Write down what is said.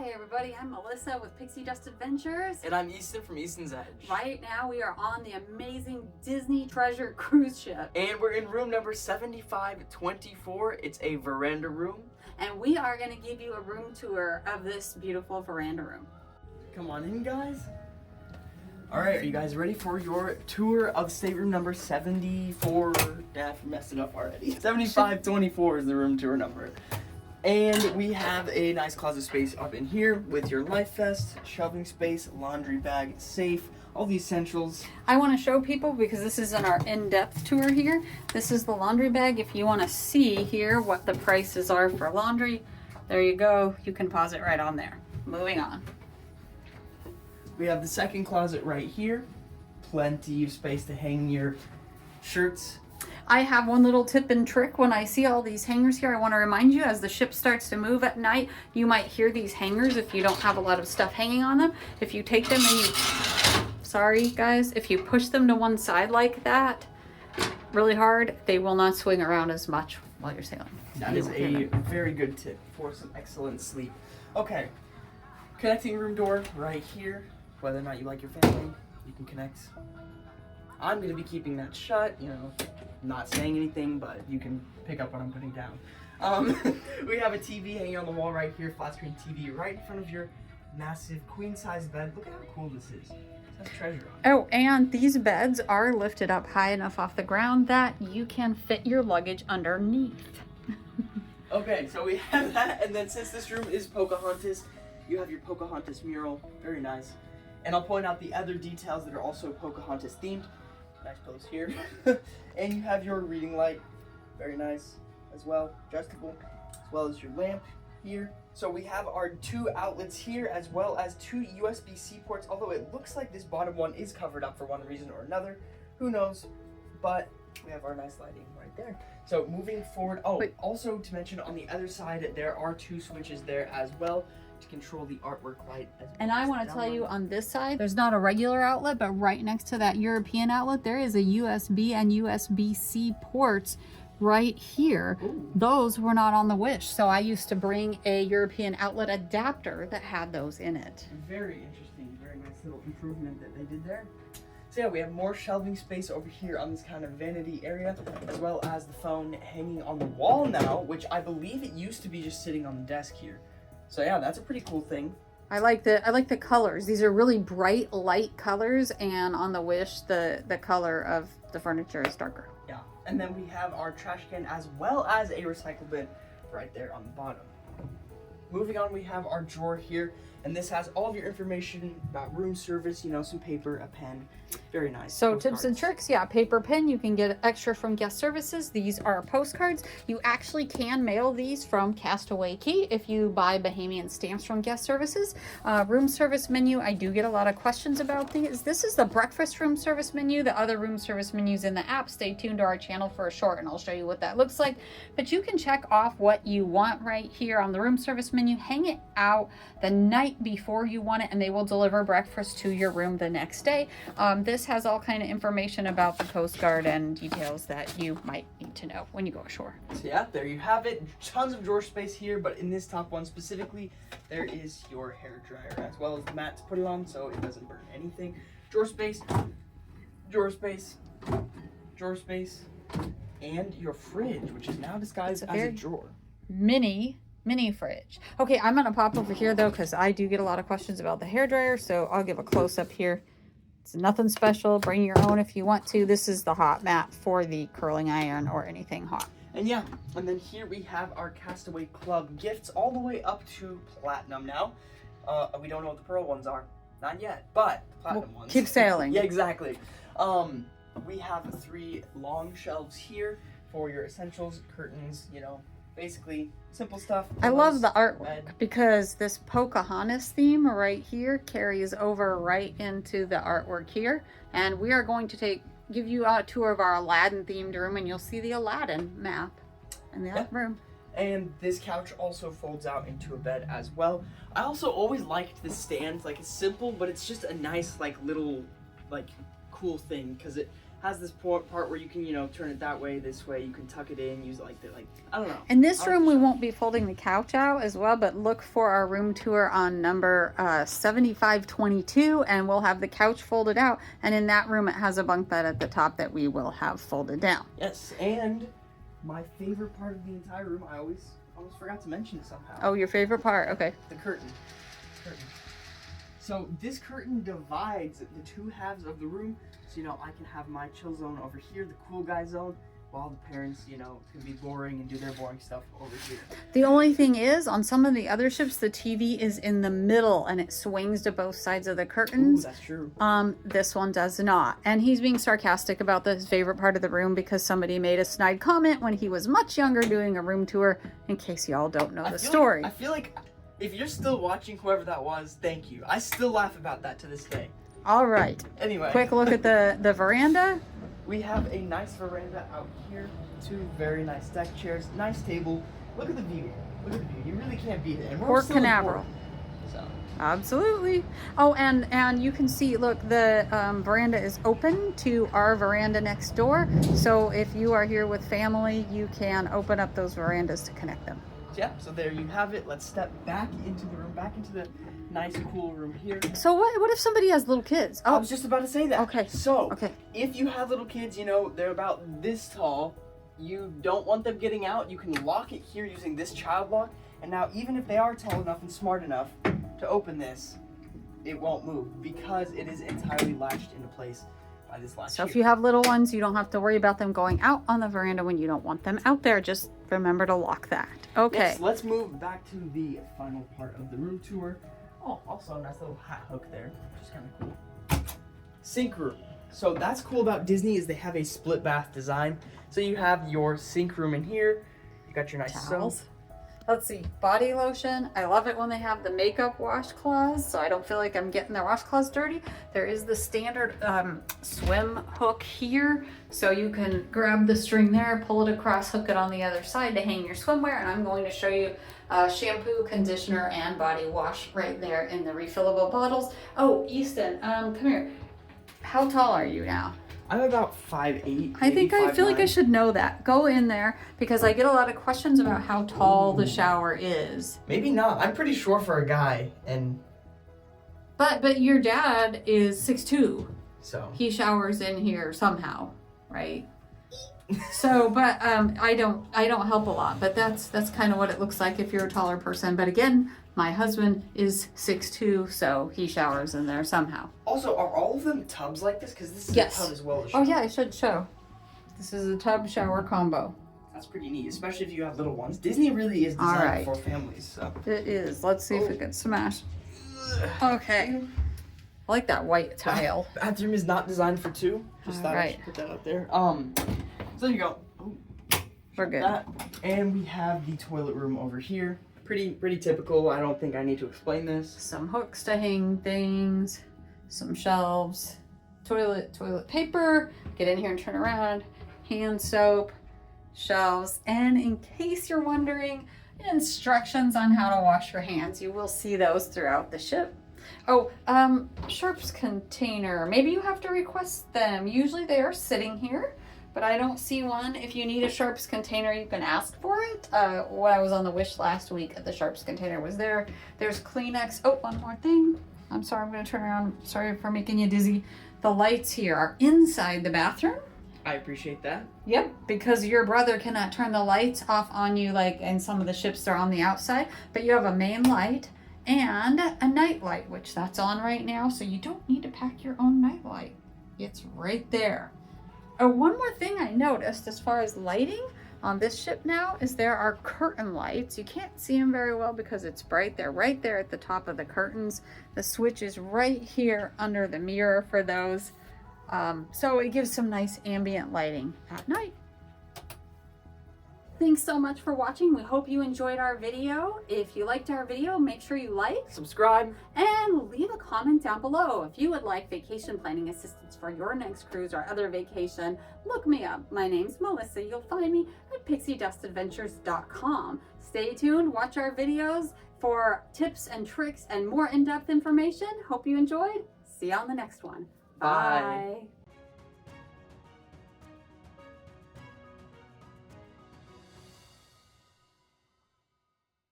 Hi everybody, I'm Melissa with Pixie Dust Adventures. And I'm Easton from Easton's Edge. Right now we are on the amazing Disney Treasure cruise ship. And we're in room number 7524. It's a veranda room. And we are going to give you a room tour of this beautiful veranda room. Come on in, guys. Alright, are you guys ready for your tour of stateroom number 74? Yeah, I messed it up already. 7524 is the room tour number. And we have a nice closet space up in here with your life vest, shelving space, laundry bag, safe, all the essentials. I want to show people, because this isn't our in-depth tour here, this is the laundry bag. If you want to see here what the prices are for laundry, there you go. You can pause it right on there. Moving on. We have the second closet right here. Plenty of space to hang your shirts. I have one little tip and trick. When I see all these hangers here, I want to remind you, as the ship starts to move at night, you might hear these hangers if you don't have a lot of stuff hanging on them. If you take them and you, sorry guys, if you push them to one side like that really hard, they will not swing around as much while you're sailing. That is a very good tip for some excellent sleep. Okay, connecting room door right here. Whether or not you like your family, you can connect. I'm going to be keeping that shut, you know, not saying anything, but you can pick up what I'm putting down. We have a TV hanging on the wall right here, flat screen TV right in front of your massive queen size bed. Look at how cool this is. It has treasure on it. Oh, and these beds are lifted up high enough off the ground that you can fit your luggage underneath. Okay, so we have that, and then since this room is Pocahontas, you have your Pocahontas mural. Very nice. And I'll point out the other details that are also Pocahontas themed. Nice pillows here. And you have your reading light. Very nice as well. Adjustable. As well as your lamp here. So we have our two outlets here as well as two USB-C ports. Although it looks like this bottom one is covered up for one reason or another. Who knows? But we have our nice lighting right there. So moving forward. Oh, also to mention on the other side, there are two switches there as well to control the artwork light as well. And I want to tell you, on this side, there's not a regular outlet, but right next to that European outlet, there is a USB and USB-C ports right here. Ooh. Those were not on the Wish, so I used to bring a European outlet adapter that had those in it. Very interesting, very nice little improvement that they did there. So yeah, we have more shelving space over here on this kind of vanity area, as well as the phone hanging on the wall now, which I believe it used to be just sitting on the desk here. So yeah, that's a pretty cool thing. I like the colors. These are really bright, light colors, and on the Wish, the color of the furniture is darker. Yeah, and then we have our trash can as well as a recycle bin right there on the bottom. Moving on, we have our drawer here, and this has all of your information about room service, you know, some paper, a pen. Very nice. So tips and tricks, yeah, paper pen, you can get extra from guest services. These are postcards. You actually can mail these from Castaway Cay if you buy Bahamian stamps from guest services. Room service menu, I do get a lot of questions about these. This is the breakfast room service menu. The other room service menus in the app. Stay tuned to our channel for a short and I'll show you what that looks like. But you can check off what you want right here on the room service menu. Hang it out the night before you want it and they will deliver breakfast to your room the next day. This has all kind of information about the Coast Guard and details that you might need to know when you go ashore. So yeah, there you have it. Tons of drawer space here, but in this top one specifically, there is your hair dryer as well as the mat to put it on so it doesn't burn anything. Drawer space, drawer space, drawer space, and your fridge, which is now disguised as a drawer. Mini fridge. Okay, I'm gonna pop over here though because I do get a lot of questions about the hair dryer, so I'll give a close-up here. It's nothing special. Bring your own if you want to. This is the hot mat for the curling iron or anything hot. And yeah, and then here we have our Castaway Club gifts all the way up to platinum now. We don't know what the pearl ones are. Not yet, but the platinum ones. Keep sailing. Yeah, exactly. We have 3 long shelves here for your essentials, curtains, you know, basically simple stuff. I love the artwork because this Pocahontas theme right here carries over right into the artwork here. And we are going to give you a tour of our Aladdin themed room and you'll see the Aladdin map in that room. And this couch also folds out into a bed as well. I also always liked the stand. Like, it's simple, but it's just a nice, like, little, like, cool thing because it has this part where you can, you know, turn it that way, this way. You can tuck it in, use it like that. Like, I don't know. In this room, we won't be folding the couch out as well, but look for our room tour on number 7522, and we'll have the couch folded out. And in that room, it has a bunk bed at the top that we will have folded down. Yes, and my favorite part of the entire room, I almost forgot to mention it somehow. Oh, your favorite part? Okay. The curtain. So this curtain divides the two halves of the room. So, you know, I can have my chill zone over here, the cool guy zone, while the parents, you know, can be boring and do their boring stuff over here. The only thing is, on some of the other ships, the TV is in the middle and it swings to both sides of the curtains. Ooh, that's true. This one does not. And he's being sarcastic about his favorite part of the room because somebody made a snide comment when he was much younger doing a room tour, in case y'all don't know the story. I feel like if you're still watching, whoever that was, thank you. I still laugh about that to this day. All right. Anyway. Quick look at the veranda. We have a nice veranda out here. Two very nice deck chairs. Nice table. Look at the view. Look at the view. You really can't beat it. And we're Port still in Canaveral. So. Absolutely. Oh, and you can see, look, the veranda is open to our veranda next door. So if you are here with family, you can open up those verandas to connect them. Yeah, so there you have it. Let's step back into the room, back into the nice, cool room here. So what if somebody has little kids? I was just about to say that. Okay. So, if you have little kids, you know, they're about this tall, you don't want them getting out, you can lock it here using this child lock. And now, even if they are tall enough and smart enough to open this, it won't move because it is entirely latched into place by this latch. So if you have little ones, you don't have to worry about them going out on the veranda when you don't want them out there. Just remember to lock that. Okay. Yes, let's move back to the final part of the room tour. Oh, also a nice little hat hook there, which is kind of cool. Sink room. So that's cool about Disney is they have a split bath design. So you have your sink room in here. You got your nice towels. Let's see, body lotion. I love it when they have the makeup washcloths, so I don't feel like I'm getting the washcloths dirty. There is the standard swim hook here, so you can grab the string there, pull it across, hook it on the other side to hang your swimwear, and I'm going to show you shampoo, conditioner, and body wash right there in the refillable bottles. Oh, Easton, come here. How tall are you now? I'm about 5'8". I feel like I should know that. Go in there because I get a lot of questions about how tall the shower is. Maybe not. I'm pretty short for a guy, and but your dad is 6'2". So he showers in here somehow, right? So, but I don't help a lot, but that's kind of what it looks like if you're a taller person. But again, my husband is 6'2", so he showers in there somehow. Also, are all of them tubs like this? Because this is a tub as well. Oh yeah, I should show. This is a tub shower combo. That's pretty neat, especially if you have little ones. Disney really is designed for families, so. It is. Let's see if it gets smashed. Okay. I like that white tile. Bathroom is not designed for two. Just thought I should put that up there. So there you go. We're good. And we have the toilet room over here. Pretty typical. I don't think I need to explain this. Some hooks to hang things, some shelves, toilet paper. Get in here and turn around. Hand soap, shelves, and in case you're wondering, instructions on how to wash your hands. You will see those throughout the ship. Oh, sharps container. Maybe you have to request them. Usually they are sitting here, but I don't see one. If you need a sharps container, you can ask for it. When I was on the wish last week, the sharps container was there. There's Kleenex. Oh, one more thing. I'm sorry, I'm gonna turn around. Sorry for making you dizzy. The lights here are inside the bathroom. I appreciate that. Yep, because your brother cannot turn the lights off on you like in some of the ships they're on the outside, but you have a main light and a night light, which that's on right now, so you don't need to pack your own night light. It's right there. Oh, one more thing I noticed as far as lighting on this ship now is there are curtain lights. You can't see them very well because it's bright. They're right there at the top of the curtains. The switch is right here under the mirror for those. So it gives some nice ambient lighting at night. Thanks so much for watching. We hope you enjoyed our video. If you liked our video, make sure you like, subscribe, and leave a comment down below. If you would like vacation planning assistance for your next cruise or other vacation, look me up. My name's Melissa. You'll find me at pixiedustadventures.com. Stay tuned, watch our videos for tips and tricks and more in-depth information. Hope you enjoyed. See you on the next one. Bye.